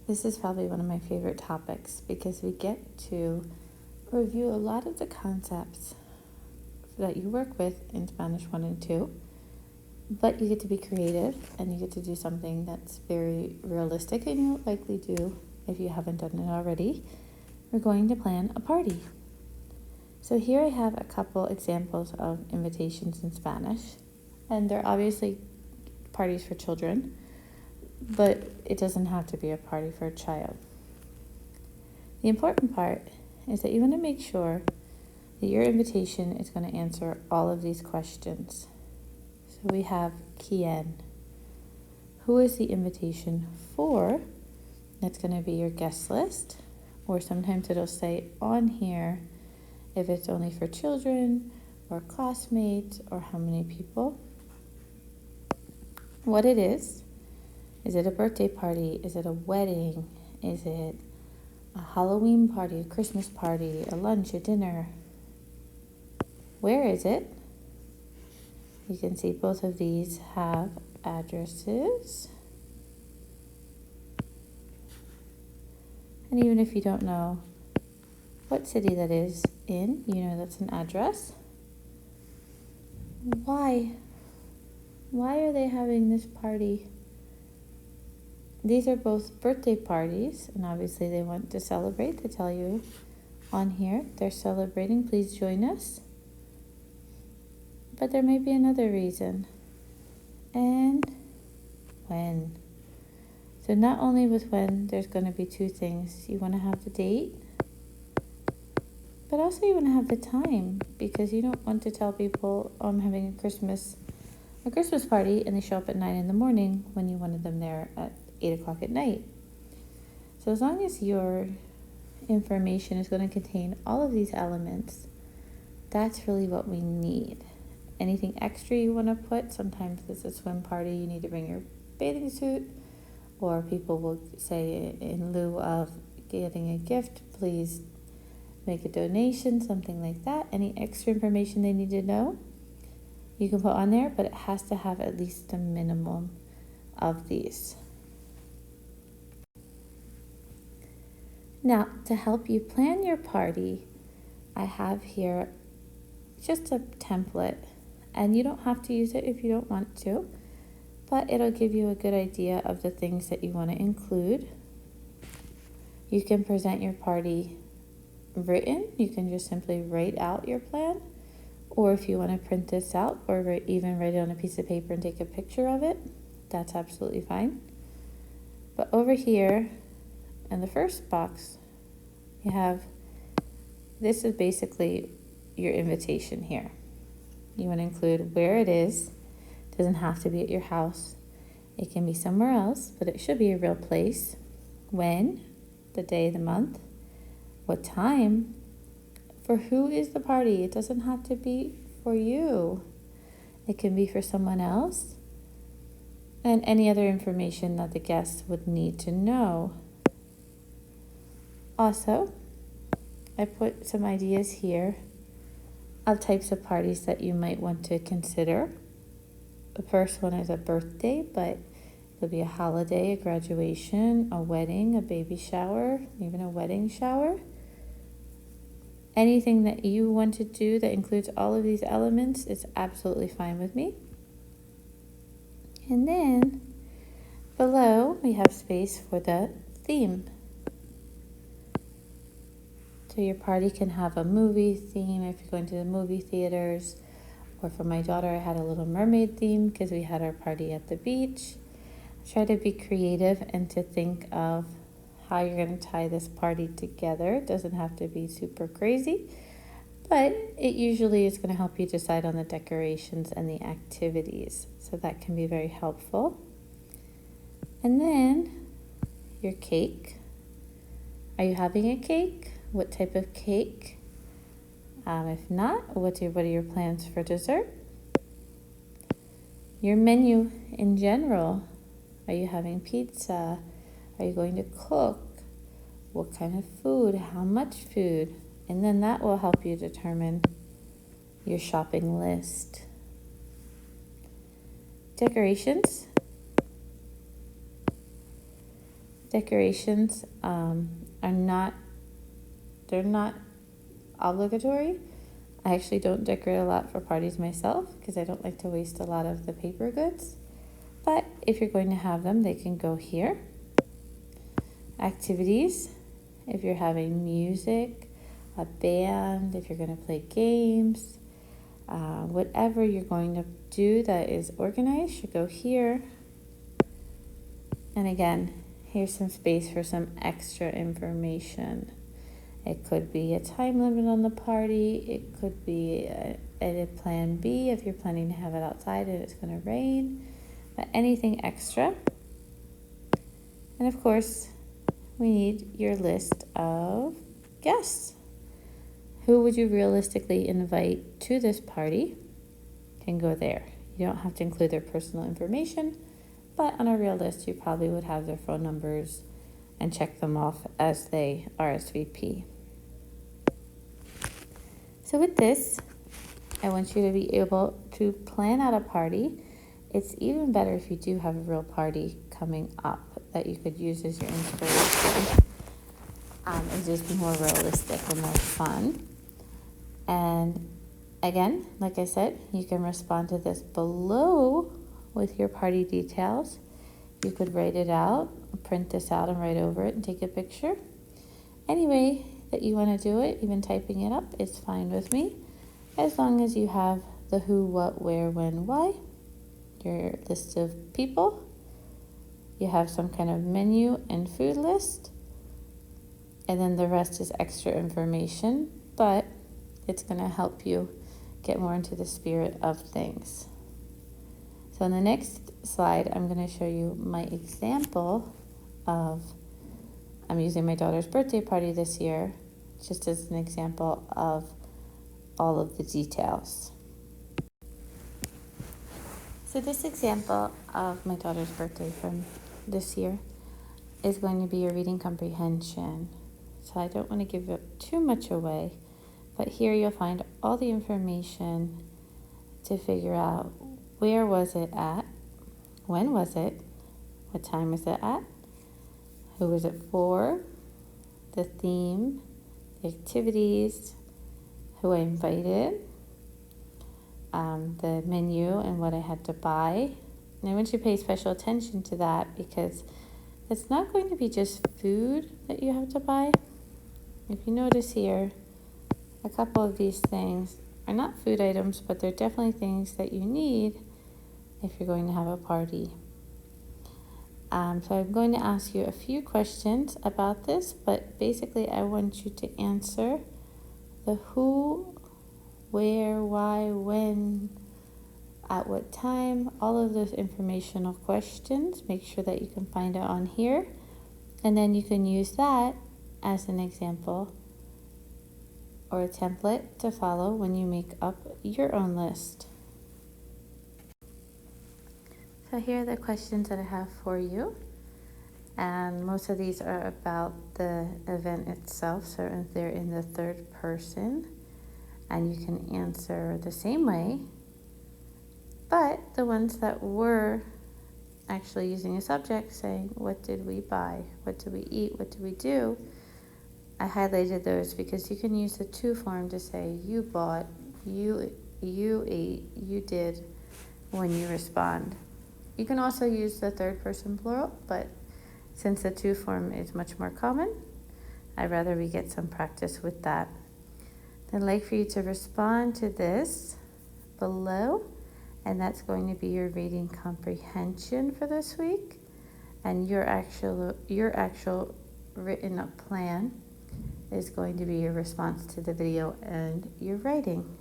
This is probably one of my favorite topics because we get to review a lot of the concepts that you work with in Spanish 1 and 2, but you get to be creative and you get to do something that's very realistic, and you'll likely do if you haven't done it already. We're going to plan a party. So here I have a couple examples of invitations in Spanish, and they're obviously parties for children, but it doesn't have to be a party for a child. The important part is that you want to make sure that your invitation is going to answer all of these questions. So we have ¿quién? Who is the invitation for? That's going to be your guest list, or sometimes it'll say on here if it's only for children or classmates or how many people. What it is it a birthday party? Is it a wedding? Is it a Halloween party, a Christmas party, a lunch, a dinner? Where is it? You can see both of these have addresses. And even if you don't know what city that is in, you know that's an address. Why? Why are they having this party? These are both birthday parties, and obviously they want to celebrate. They tell you on here they're celebrating. Please join us. But there may be another reason. And when. So not only with when, there's going to be two things. You want to have the date, but also you want to have the time, because you don't want to tell people, oh, I'm having a Christmas party, and they show up at 9 a.m. when you wanted them there at 8 o'clock at night. So as long as your information is going to contain all of these elements, that's really what we need. Anything extra you want to put, sometimes it's a swim party, you need to bring your bathing suit, or people will say in lieu of getting a gift, please make a donation, something like that. Any extra information they need to know, you can put on there, but it has to have at least the minimum of these. Now, to help you plan your party, I have here just a template, and you don't have to use it if you don't want to, but it'll give you a good idea of the things that you want to include. You can present your party written. You can just simply write out your plan, or if you want to print this out or even write it on a piece of paper and take a picture of it, that's absolutely fine. But over here in the first box, you have, this is basically your invitation here. You want to include where it is. It doesn't have to be at your house. It can be somewhere else, but it should be a real place. When, the day, the month, what time, for who is the party. It doesn't have to be for you. It can be for someone else, and any other information that the guests would need to know. Also, I put some ideas here of types of parties that you might want to consider. The first one is a birthday, but it'll be a holiday, a graduation, a wedding, a baby shower, even a wedding shower. Anything that you want to do that includes all of these elements is absolutely fine with me. And then below we have space for the theme. So your party can have a movie theme if you're going to the movie theaters, or for my daughter, I had a Little Mermaid theme because we had our party at the beach. Try to be creative and to think of how you're going to tie this party together. It doesn't have to be super crazy, but it usually is going to help you decide on the decorations and the activities. So that can be very helpful. And then your cake. Are you having a cake? What type of cake? If not, what are your plans for dessert? Your menu in general. Are you having pizza? Are you going to cook? What kind of food? How much food? And then that will help you determine your shopping list. Decorations. decorations they're not obligatory. I actually don't decorate a lot for parties myself because I don't like to waste a lot of the paper goods. But if you're going to have them, they can go here. Activities, if you're having music, a band, if you're going to play games, whatever you're going to do that is organized should go here. And again, here's some space for some extra information. It could be a time limit on the party. It could be a plan B if you're planning to have it outside and it's going to rain. But anything extra. And of course, we need your list of guests. Who would you realistically invite to this party? Can go there. You don't have to include their personal information, but on a real list, you probably would have their phone numbers and check them off as they RSVP. So with this, I want you to be able to plan out a party. It's even better if you do have a real party coming up that you could use as your inspiration. It's just more realistic and more fun. And again, like I said, you can respond to this below with your party details. You could write it out, print this out and write over it and take a picture. Any way that you want to do it, even typing it up, is fine with me, as long as you have the who, what, where, when, why, your list of people, you have some kind of menu and food list, and then the rest is extra information, but it's going to help you get more into the spirit of things. So in the next slide, I'm going to show you my example of, I'm using my daughter's birthday party this year, just as an example of all of the details. So this example of my daughter's birthday from this year is going to be a reading comprehension. So I don't want to give too much away, but here you'll find all the information to figure out where was it at, when was it, what time was it at, who was it for, the theme, the activities, who I invited, the menu and what I had to buy. And I want you to pay special attention to that because it's not going to be just food that you have to buy. If you notice here, a couple of these things are not food items, but they're definitely things that you need if you're going to have a party. So I'm going to ask you a few questions about this, but basically I want you to answer the who, where, why, when, at what time, all of those informational questions. Make sure that you can find it on here, and then you can use that as an example or a template to follow when you make up your own list. So here are the questions that I have for you, and most of these are about the event itself, so they're in the third person, and you can answer the same way, but the ones that were actually using a subject saying, what did we buy, what did we eat, what did we do, I highlighted those because you can use the to form to say you bought, you ate, you did when you respond. You can also use the third person plural, but since the to form is much more common, I'd rather we get some practice with that. I'd like for you to respond to this below, and that's going to be your reading comprehension for this week, and your actual written up plan is going to be your response to the video and your writing.